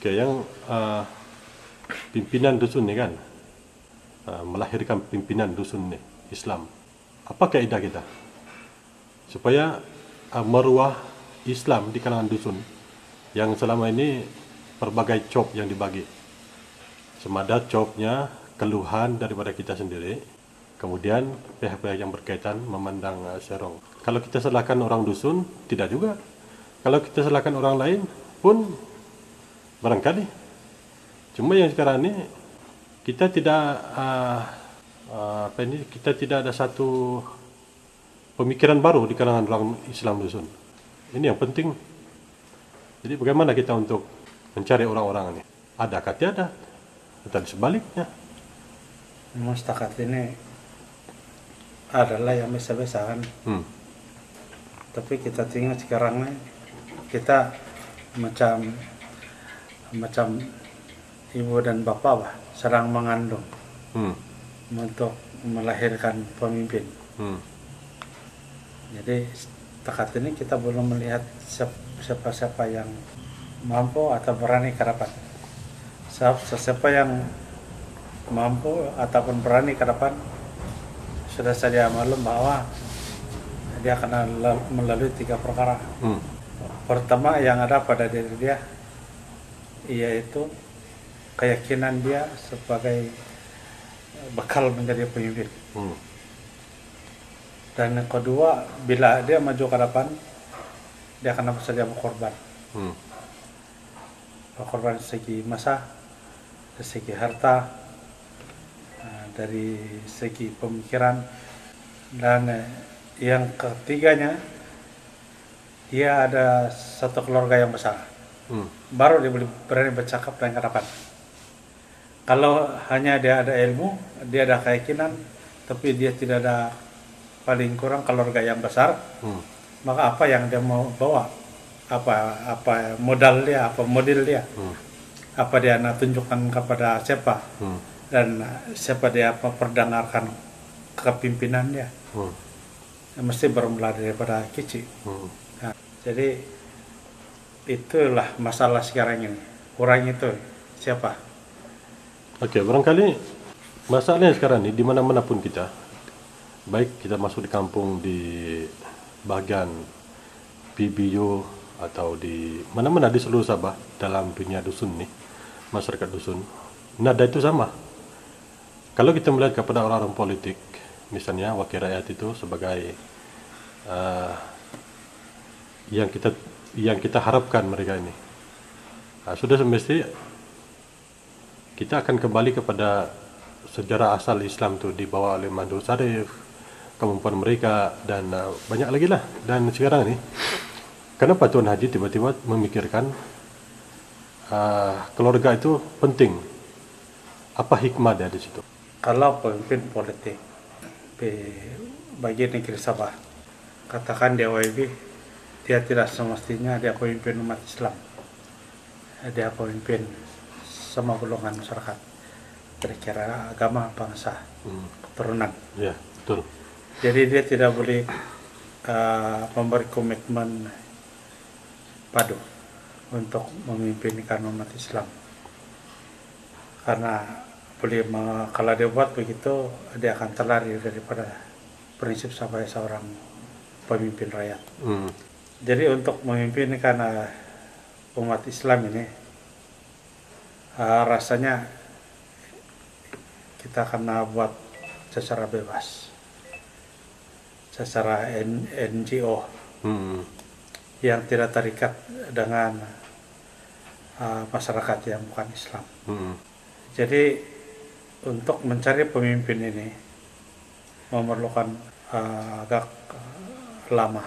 Oke, yang pimpinan dusun nih kan, melahirkan pimpinan dusun nih, Islam. Apa kaidah kita? Supaya meruah Islam di kalangan dusun, yang selama ini berbagai cop yang dibagi. Semada copnya keluhan daripada kita sendiri, kemudian pihak-pihak yang berkaitan memandang serong. Kalau kita salahkan orang dusun, tidak juga. Kalau kita salahkan orang lain pun barangkali. Cuma yang sekarang ini kita tidak kita tidak ada satu pemikiran baru di kalangan orang Islam dusun. Ini yang penting. Jadi bagaimana kita untuk mencari orang-orang ini? Adakah tiada? Atau sebaliknya? Memang setakat ini adalah yang biasa-biasa kan. Tapi kita tinggal sekarang nih, kita macam ibu dan bapak bah, sedang mengandung untuk melahirkan pemimpin. Jadi setakat ini kita belum melihat siapa-siapa yang mampu atau berani ke depan. Siapa yang mampu ataupun berani ke depan sudah saja maklum bahwa dia akan melalui 3 perkara. Pertama yang ada pada diri dia yaitu keyakinan dia sebagai bekal menjadi pemimpin. Dan yang kedua, bila dia maju ke depan, dia akan apa saja berkorban. Berkorban dari segi masa, dari segi harta, dari segi pemikiran, dan yang ketiganya, dia ada satu keluarga yang besar. Baru dia berani bercakap dan ke depan. Kalau hanya dia ada ilmu, dia ada keyakinan, tapi dia tidak ada paling kurang keluarga yang besar, maka apa yang dia mau bawa, apa modal dia, apa model dia, apa dia nak tunjukkan kepada siapa, dan siapa dia perdengarkan kepimpinan dia, mesti bermula daripada kecil. Nah, jadi itulah masalah sekarang ini. Orang itu siapa? Oke, barangkali masalahnya sekarang ini di mana-mana pun kita, baik kita masuk di kampung, di bagian PBU atau di mana-mana di seluruh Sabah dalam dunia dusun nih, masyarakat dusun, nada itu sama. Kalau kita melihat kepada orang-orang politik, misalnya wakil rakyat itu sebagai yang kita harapkan mereka ini, sudah semestinya kita akan kembali kepada sejarah asal Islam itu dibawa oleh Mandul Sarif, kemampuan mereka, dan banyak lagi lah. Dan sekarang ini, kenapa Tuan Haji tiba-tiba memikirkan keluarga itu penting? Apa hikmah dia di situ? Kalau pemimpin politik bagi negeri Sabah, katakan dia OIB, dia tidak semestinya dia pemimpin umat Islam. Dia pemimpin semua golongan masyarakat, berkira agama, bangsa, keturunan. Ya, betul. Jadi dia tidak boleh memberi komitmen padu untuk memimpinkan umat Islam. Karena kalau dia buat begitu, dia akan terlari daripada prinsip sebagai seorang pemimpin rakyat. Jadi untuk memimpinkan umat Islam ini, rasanya kita akan buat secara bebas, secara NGO yang tidak terikat dengan masyarakat yang bukan Islam. Jadi untuk mencari pemimpin ini memerlukan agak lama.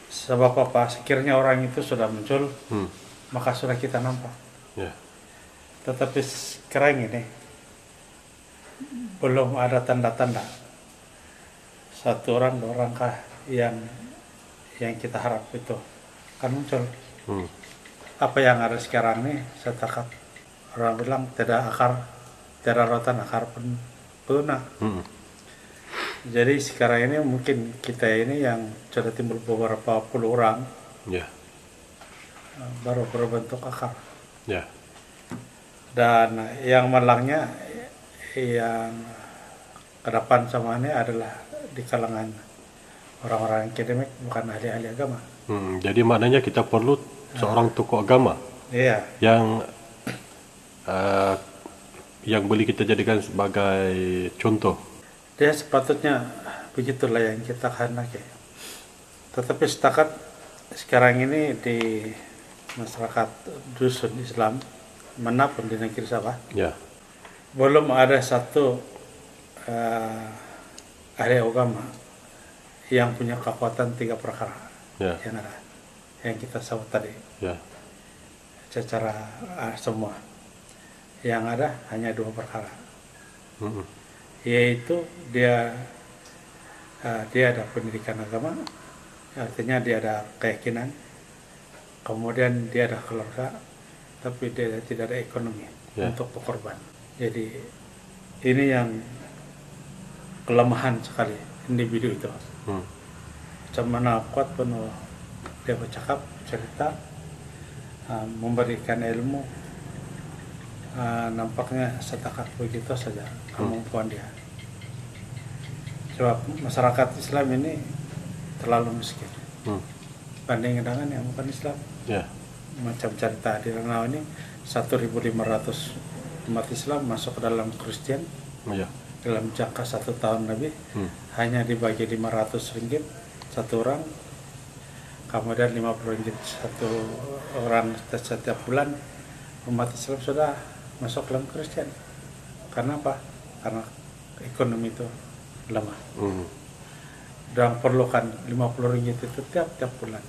Sebab apa? Sekiranya orang itu sudah muncul, maka sudah kita nampak. Tetapi sekarang ini belum ada tanda-tanda satu orang, 2 orang kah yang kita harap itu akan muncul. Apa yang ada sekarang ini, setakat orang bilang tidak rotan akar pun lunak. Jadi sekarang ini mungkin kita ini yang sudah timbul beberapa puluh orang, baru berbentuk akar. Ya. Dan yang malangnya yang kedepan sama ini adalah di kalangan orang-orang akademik, bukan ahli-ahli agama. Jadi maknanya kita perlu seorang tokoh agama Iya, yang boleh kita jadikan sebagai contoh. dia sepatutnya begitulah yang kita kehendaki. Tetapi setakat sekarang ini di masyarakat dusun Islam manapun di negeri Sabah, Ya. belum ada satu ahli agama yang punya kekuatan 3 perkara Ya. yang ada, yang kita sebut tadi. Ya. Secara semua yang ada hanya 2 perkara, yaitu dia ada pendidikan agama, artinya dia ada keyakinan, kemudian dia ada keluarga, tapi dia tidak ada ekonomi untuk berkorban. Jadi ini yang kelemahan sekali individu itu. Macam mana kuat penuh dia bercakap, cerita, memberikan ilmu, nampaknya setakat begitu saja kemampuan dia. Sebab masyarakat Islam ini terlalu miskin banding dengan yang bukan Islam. Ya. Macam cerita di Ranau ini 1.500 umat Islam masuk ke dalam Kristen Ya. dalam jangka 1 tahun lebih, hanya dibagi 500 ringgit satu orang, kemudian 50 ringgit satu orang setiap bulan. Umat Islam sudah masuk dalam Kristen. Karena apa? Karena ekonomi itu lemah. Dan perlukan 50 ringgit itu tiap bulan.